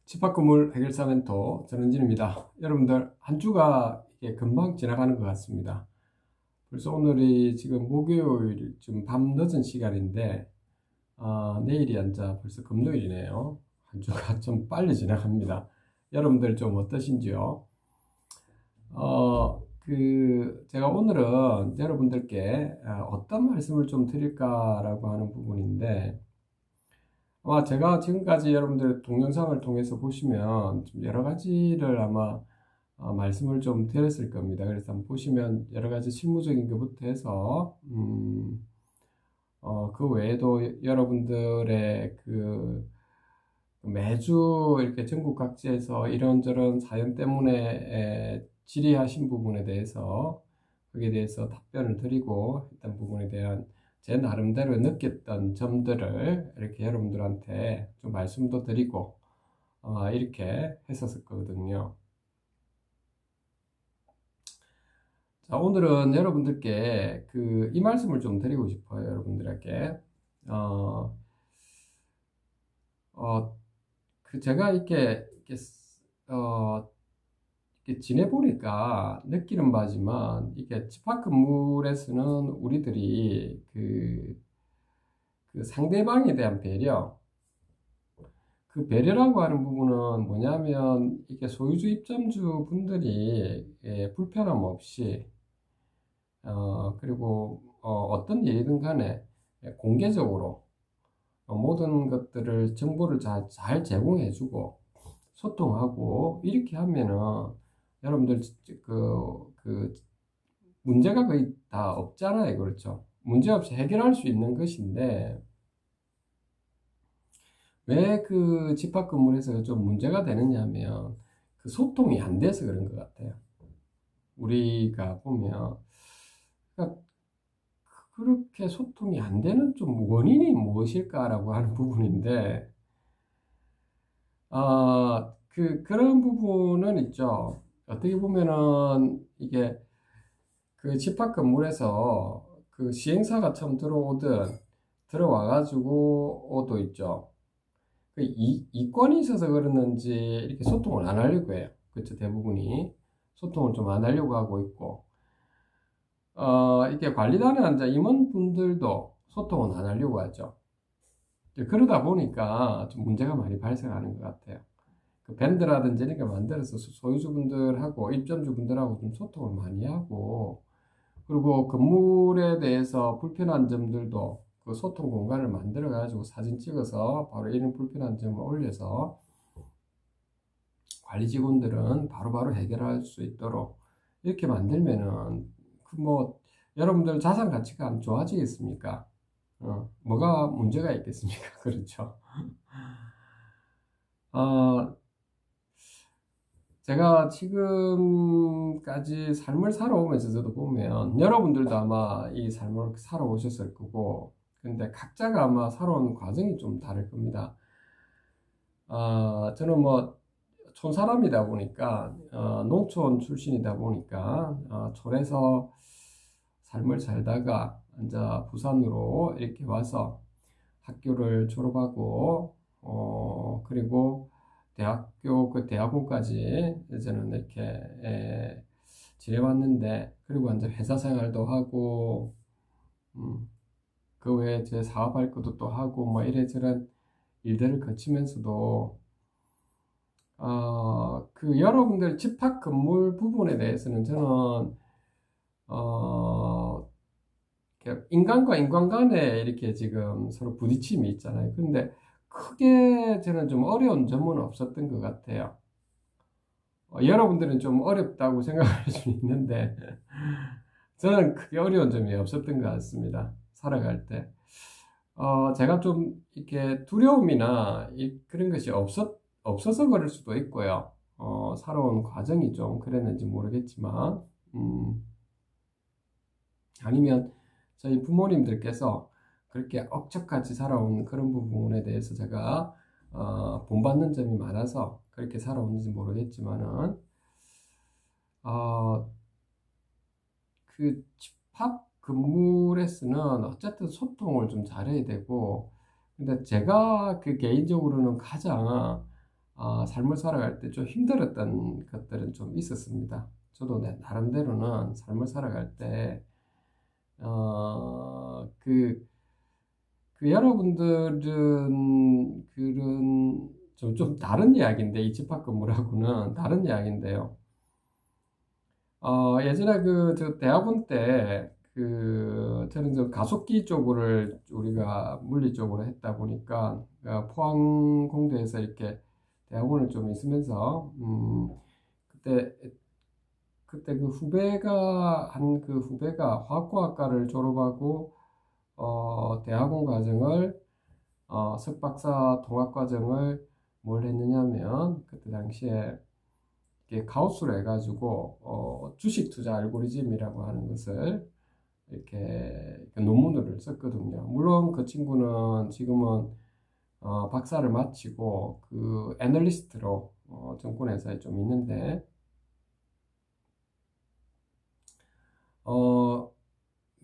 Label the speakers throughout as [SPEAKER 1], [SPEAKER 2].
[SPEAKER 1] 집합건물 해결사 멘토 전은진입니다. 여러분들 한 주가 이게 금방 지나가는 것 같습니다. 벌써 오늘이 지금 목요일 좀 밤 늦은 시간인데 내일이 앉아 벌써 금요일이네요. 한 주가 좀 빨리 지나갑니다. 여러분들 좀 어떠신지요? 제가 오늘은 여러분들께 어떤 말씀을 좀 드릴까라고 하는 부분인데, 아마 제가 지금까지 여러분들 동영상을 통해서 보시면 좀 여러 가지를 아마 말씀을 좀 드렸을 겁니다. 그래서 한번 보시면 여러 가지 실무적인 것부터 해서 그 외에도 여러분들의 그 매주 이렇게 전국 각지에서 이런저런 사연 때문에 질의하신 부분에 대해서 거기에 대해서 답변을 드리고 했던 부분에 대한 제 나름대로 느꼈던 점들을 이렇게 여러분들한테 좀 말씀도 드리고 이렇게 했었거든요. 자, 오늘은 여러분들께 이 말씀을 좀 드리고 싶어요. 여러분들에게 제가 이렇게 지내보니까 느끼는 바지만, 이게 집합 건물에서는 우리들이 그 상대방에 대한 배려, 그 배려라고 하는 부분은 뭐냐면, 이게 소유주 입점주 분들이 불편함 없이 그리고 어떤 일이든 간에 공개적으로 모든 것들을 정보를 잘 제공해주고 소통하고 이렇게 하면은 여러분들 그 문제가 거의 다 없잖아요. 그렇죠? 문제없이 해결할 수 있는 것인데, 왜 그 집합 건물에서 좀 문제가 되느냐 하면 그 소통이 안 돼서 그런 것 같아요. 우리가 보면 그러니까 그렇게 소통이 안 되는 좀 원인이 무엇일까라고 하는 부분인데, 그런 부분은 있죠. 어떻게 보면은 이게 그 집합 건물에서 그 시행사가 처음 들어와가지고 오도 있죠. 그 이권이 있어서 그러는지 이렇게 소통을 안 하려고 해요. 그렇죠. 대부분이 소통을 좀 안 하려고 하고 있고, 이게 관리단에 앉아 임원분들도 소통은 안 하려고 하죠. 그러다 보니까 좀 문제가 많이 발생하는 것 같아요. 그 밴드라든지 이렇게 만들어서 소유주분들하고 입점주분들하고 좀 소통을 많이 하고, 그리고 건물에 대해서 불편한 점들도 그 소통 공간을 만들어 가지고 사진 찍어서 바로 이런 불편한 점을 올려서 관리 직원들은 바로바로 해결할 수 있도록 이렇게 만들면은 여러분들 자산 가치가 안 좋아지겠습니까? 뭐가 문제가 있겠습니까? 그렇죠. 제가 지금까지 삶을 살아오면서 저도 보면 여러분들도 아마 이 삶을 살아오셨을 거고, 근데 각자가 아마 살아온 과정이 좀 다를 겁니다. 저는 촌사람이다 보니까, 농촌 출신이다 보니까, 촌에서 삶을 살다가 이제 부산으로 이렇게 와서 학교를 졸업하고, 그리고 대학원까지 이제는 이렇게 지내왔는데, 그리고 이제 회사 생활도 하고, 그 외에 제 사업할 것도 또 하고, 이래저런 일들을 거치면서도, 여러분들 집합 건물 부분에 대해서는 저는, 인간과 인간 간에 이렇게 지금 서로 부딪힘이 있잖아요. 그런데 크게 저는 좀 어려운 점은 없었던 것 같아요. 여러분들은 좀 어렵다고 생각할 수 있는데, 저는 크게 어려운 점이 없었던 것 같습니다. 살아갈 때. 제가 좀 이렇게 두려움이나 그런 것이 없어서 그럴 수도 있고요. 살아온 과정이 좀 그랬는지 모르겠지만, 아니면 저희 부모님들께서 그렇게 억척같이 살아온 그런 부분에 대해서 제가 본받는 점이 많아서 그렇게 살아오는지 모르겠지만은, 그 집합 건물에서는 어쨌든 소통을 좀 잘해야 되고, 근데 제가 개인적으로는 가장 삶을 살아갈 때 좀 힘들었던 것들은 좀 있었습니다. 저도 내 나름대로는 삶을 살아갈 때, 어, 그, 여러분들은 그런 좀 다른 이야기인데, 이 집합 건물하고는 다른 이야기인데요. 예전에 저 대학원 때, 저는 저 가속기 쪽을 우리가 물리 쪽으로 했다 보니까, 포항공대에서 이렇게 대학원을 좀 있으면서, 그때, 그 후배가 화학공학과를 졸업하고, 대학원 과정을, 석박사 통합과정을 뭘 했느냐면, 그때 당시에, 이게 가우스로 해가지고 주식 투자 알고리즘이라고 하는 것을 이렇게 논문을 썼거든요. 물론 그 친구는 지금은 박사를 마치고 그 애널리스트로 증권회사에 좀 있는데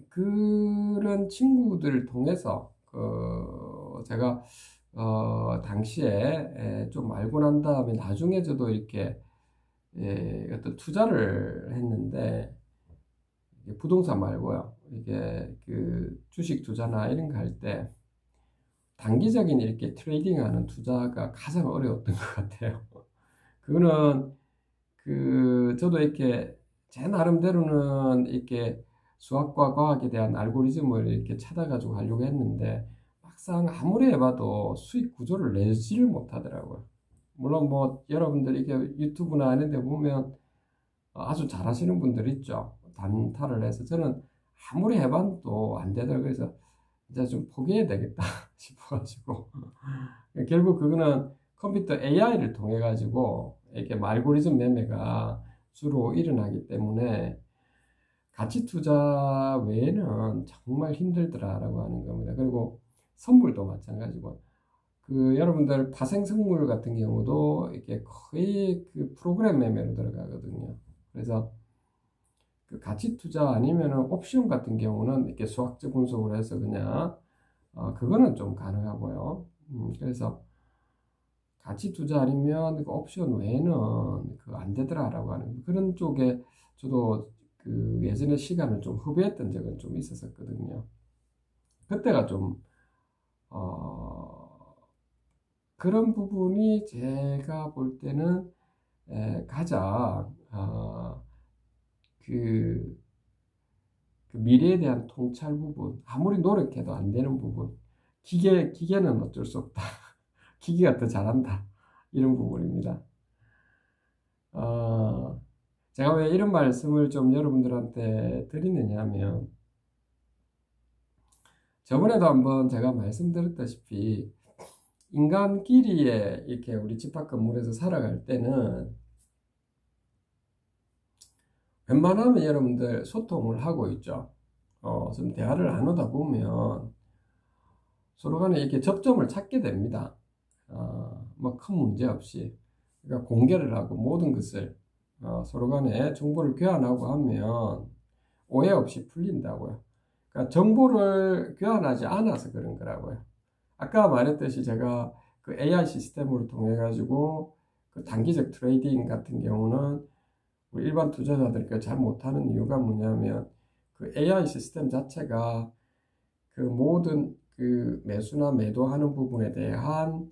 [SPEAKER 1] 그런 친구들을 통해서 제가 당시에 좀 알고 난 다음에 나중에 저도 이렇게 어떤 투자를 했는데, 부동산 말고요. 이게 주식 투자나 이런 거 할 때, 단기적인 이렇게 트레이딩하는 투자가 가장 어려웠던 것 같아요. 그거는, 저도 이렇게, 제 나름대로는 이렇게 수학과 과학에 대한 알고리즘을 이렇게 찾아가지고 하려고 했는데, 막상 아무리 해봐도 수익 구조를 내지를 못하더라고요. 물론 뭐 여러분들 이게 유튜브나 이런 데 보면 아주 잘하시는 분들 있죠. 단타를 해서 저는 아무리 해봐도 안 되더라고요. 그래서 이제 좀 포기해야 되겠다 싶어가지고 결국 그거는 컴퓨터 AI를 통해 가지고 이렇게 알고리즘 매매가 주로 일어나기 때문에 가치 투자 외에는 정말 힘들더라라고 하는 겁니다. 그리고 선물도 마찬가지고 여러분들 파생성물 같은 경우도 이렇게 거의 프로그램 매매로 들어가거든요. 그래서 가치 투자 아니면은 옵션 같은 경우는 이렇게 수학적 분석을 해서 그냥, 그거는 좀 가능하고요. 그래서 가치 투자 아니면 그 옵션 외에는 안 되더라라고 하는 그런 쪽에 저도 예전에 시간을 좀 허비했던 적은 좀 있었거든요. 그때가 좀, 그런 부분이 제가 볼 때는 가장 그 미래에 대한 통찰 부분, 아무리 노력해도 안 되는 부분, 기계는 어쩔 수 없다. 기계가 더 잘한다. 이런 부분입니다. 제가 왜 이런 말씀을 좀 여러분들한테 드리느냐 하면, 저번에도 한번 제가 말씀드렸다시피, 인간끼리에 이렇게 우리 집합 건물에서 살아갈 때는 웬만하면 여러분들 소통을 하고 있죠. 좀 대화를 나누다 보면 서로 간에 이렇게 접점을 찾게 됩니다. 뭐 큰 문제 없이. 그러니까 공개를 하고 모든 것을 서로 간에 정보를 교환하고 하면 오해 없이 풀린다고요. 그러니까 정보를 교환하지 않아서 그런 거라고요. 아까 말했듯이 제가 그 AI 시스템을 통해 가지고 그 단기적 트레이딩 같은 경우는 우리 일반 투자자들이 잘 못하는 이유가 뭐냐면 그 AI 시스템 자체가 그 모든 매수나 매도하는 부분에 대한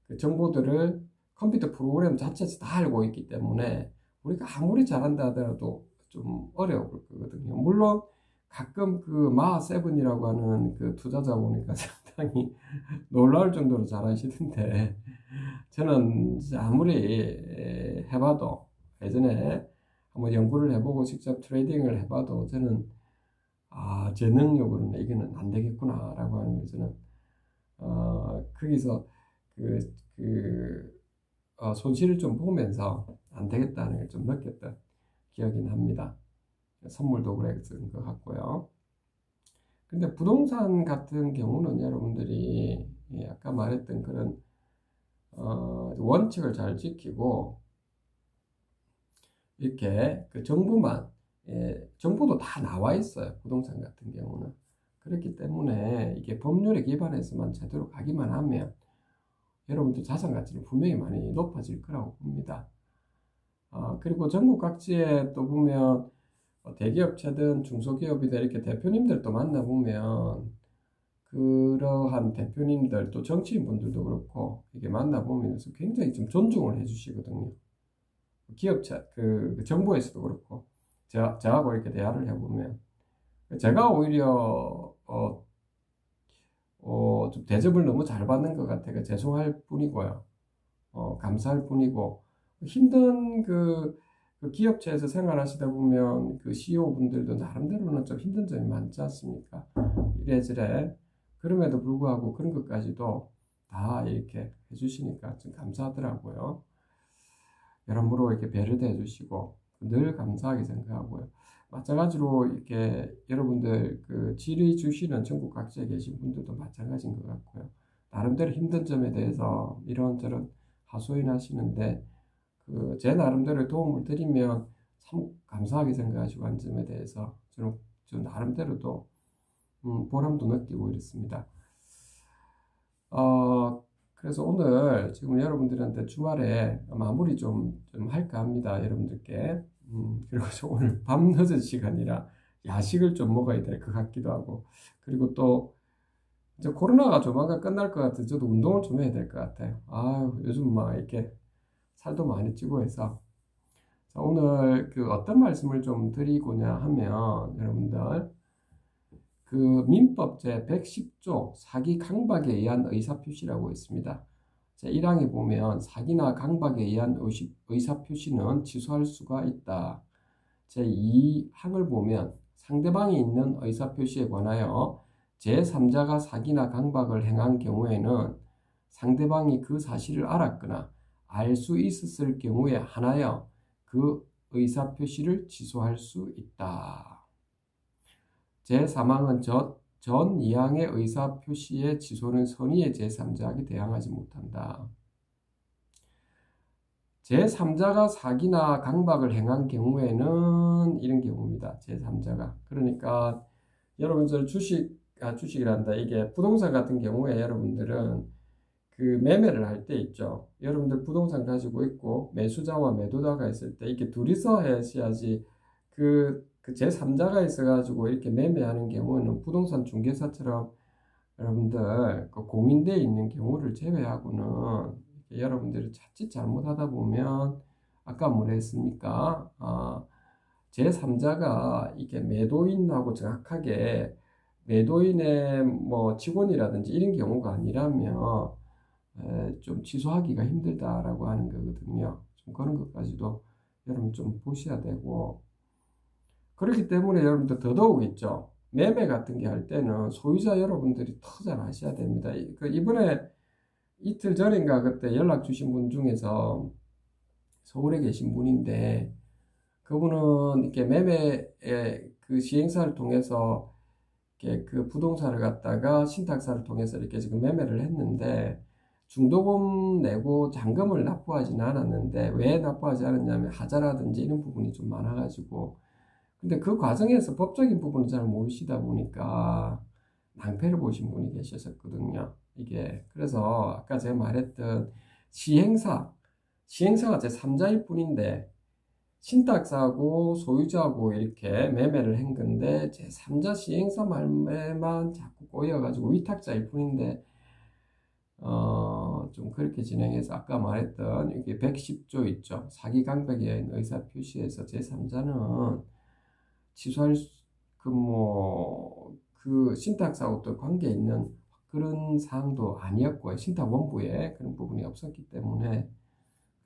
[SPEAKER 1] 그 정보들을 컴퓨터 프로그램 자체에서 다 알고 있기 때문에 우리가 아무리 잘한다 하더라도 좀 어려울 거거든요. 물론 가끔 마세븐이라고 하는 투자자 보니까 상당히 놀라울 정도로 잘하시던데 저는 아무리 해봐도 예전에 한번 연구를 해보고 직접 트레이딩을 해봐도 저는 제 능력으로는 이게는 안 되겠구나라고 하는 것은 거기서 손실을 좀 보면서 안 되겠다는 걸 좀 느꼈던 기억이 납니다. 선물도 그랬던 것 같고요. 근데 부동산 같은 경우는 여러분들이 아까 말했던 그런 원칙을 잘 지키고 이렇게 정보만 정보도 다 나와 있어요. 부동산 같은 경우는. 그렇기 때문에 이게 법률에 기반해서만 제대로 가기만 하면 여러분들 자산 가치는 분명히 많이 높아질 거라고 봅니다. 그리고 전국 각지에 또 보면 대기업체든 중소기업이든 이렇게 대표님들도 만나보면 그러한 대표님들 또 정치인분들도 그렇고 이게 만나보면서 굉장히 좀 존중을 해주시거든요. 기업체, 그 정부에서도 그렇고 저하고 이렇게 대화를 해보면 제가 오히려 좀 대접을 너무 잘 받는 것 같아요. 죄송할 뿐이고요. 감사할 뿐이고 힘든 그 기업체에서 생활하시다 보면 그 CEO 분들도 나름대로는 좀 힘든 점이 많지 않습니까? 이래저래 그럼에도 불구하고 그런 것까지도 다 이렇게 해주시니까 좀 감사하더라고요. 여러모로 이렇게 배려도 해주시고 늘 감사하게 생각하고요. 마찬가지로 이렇게 여러분들 그 질의 주시는 전국 각지에 계신 분들도 마찬가지인 것 같고요. 나름대로 힘든 점에 대해서 이런저런 하소연 하시는데 그 제 나름대로 도움을 드리면 참 감사하게 생각하시고 한 점에 대해서 저는 저 나름대로도 보람도 느끼고 이렇습니다. 그래서 오늘 지금 여러분들한테 주말에 마무리 좀 할까 합니다. 여러분들께. 그리고 오늘 밤 늦은 시간이라 야식을 좀 먹어야 될 것 같기도 하고. 그리고 또 이제 코로나가 조만간 끝날 것 같아서 저도 운동을 좀 해야 될 것 같아요. 아유, 요즘 막 이렇게 살도 많이 찌고 해서. 자, 오늘 그 어떤 말씀을 좀 드리고자 하면 여러분들 그 민법 제 110조 사기 강박에 의한 의사표시라고 있습니다. 제 1항에 보면 사기나 강박에 의한 의사표시는 취소할 수가 있다. 제 2항을 보면 상대방이 있는 의사표시에 관하여 제3자가 사기나 강박을 행한 경우에는 상대방이 그 사실을 알았거나 알 수 있었을 경우에 한하여 그 의사표시를 취소할 수 있다. 제3항은 전 2항의 의사표시의 취소는 선의의 제3자에게 대항하지 못한다. 제3자가 사기나 강박을 행한 경우에는 이런 경우입니다. 제3자가. 그러니까 여러분들 주식이란다. 이게 부동산 같은 경우에 여러분들은 그 매매를 할 때 있죠. 여러분들 부동산 가지고 있고 매수자와 매도자가 있을 때 이렇게 둘이서 해야지 그 제3자가 있어가지고 이렇게 매매하는 경우는 부동산 중개사처럼 여러분들 그 공인되어 있는 경우를 제외하고는 여러분들이 자칫 잘못하다 보면 아까 뭐라 했습니까? 제3자가 이게 매도인하고 정확하게 매도인의 뭐 직원이라든지 이런 경우가 아니라면 좀 취소하기가 힘들다라고 하는 거거든요. 좀 그런 것까지도 여러분 좀 보셔야 되고 그렇기 때문에 여러분들 더더욱 있죠. 매매 같은 게 할 때는 소유자 여러분들이 더 잘 아셔야 됩니다. 이번에 이틀 전인가 그때 연락 주신 분 중에서 서울에 계신 분인데 그분은 이렇게 매매의 그 시행사를 통해서 이렇게 그 부동산을 갖다가 신탁사를 통해서 이렇게 지금 매매를 했는데 중도금 내고 잔금을 납부하지는 않았는데 왜 납부하지 않았냐면 하자라든지 이런 부분이 좀 많아가지고 근데 그 과정에서 법적인 부분을 잘 모르시다 보니까 낭패를 보신 분이 계셨거든요. 이게 그래서 아까 제가 말했던 시행사가 제3자일 뿐인데 신탁사하고 소유자하고 이렇게 매매를 한 건데 제3자 시행사 말매만 자꾸 꼬여가지고 위탁자일 뿐인데 좀 그렇게 진행해서 아까 말했던 이게 110조 있죠. 사기 강박에 의한 의사 표시에서 제3자는 취소할 그 신탁사하고 또 관계 있는 그런 사항도 아니었고요. 신탁 원부에 그런 부분이 없었기 때문에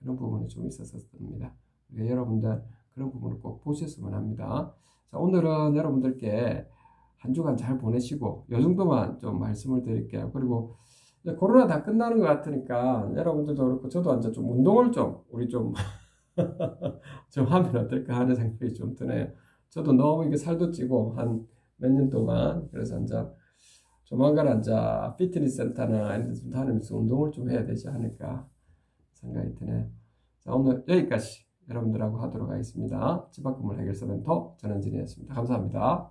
[SPEAKER 1] 그런 부분이 좀 있었습니다. 그러니까 여러분들 그런 부분을 꼭 보셨으면 합니다. 자, 오늘은 여러분들께 한 주간 잘 보내시고 이 정도만 좀 말씀을 드릴게요. 그리고 이제 코로나 다 끝나는 것 같으니까 여러분들도 그렇고 저도 이제 좀 운동을 우리 좀 하면 어떨까 하는 생각이 좀 드네요. 저도 너무 이게 살도 찌고 한 몇 년 동안 그래서 이제 조만간 이제 피트니스 센터나 이런 데 좀 다니면서 운동을 좀 해야 되지 않을까 생각이 드네요. 자, 오늘 여기까지 여러분들하고 하도록 하겠습니다. 집 앞 건물 해결사 멘토 전현진이었습니다. 감사합니다.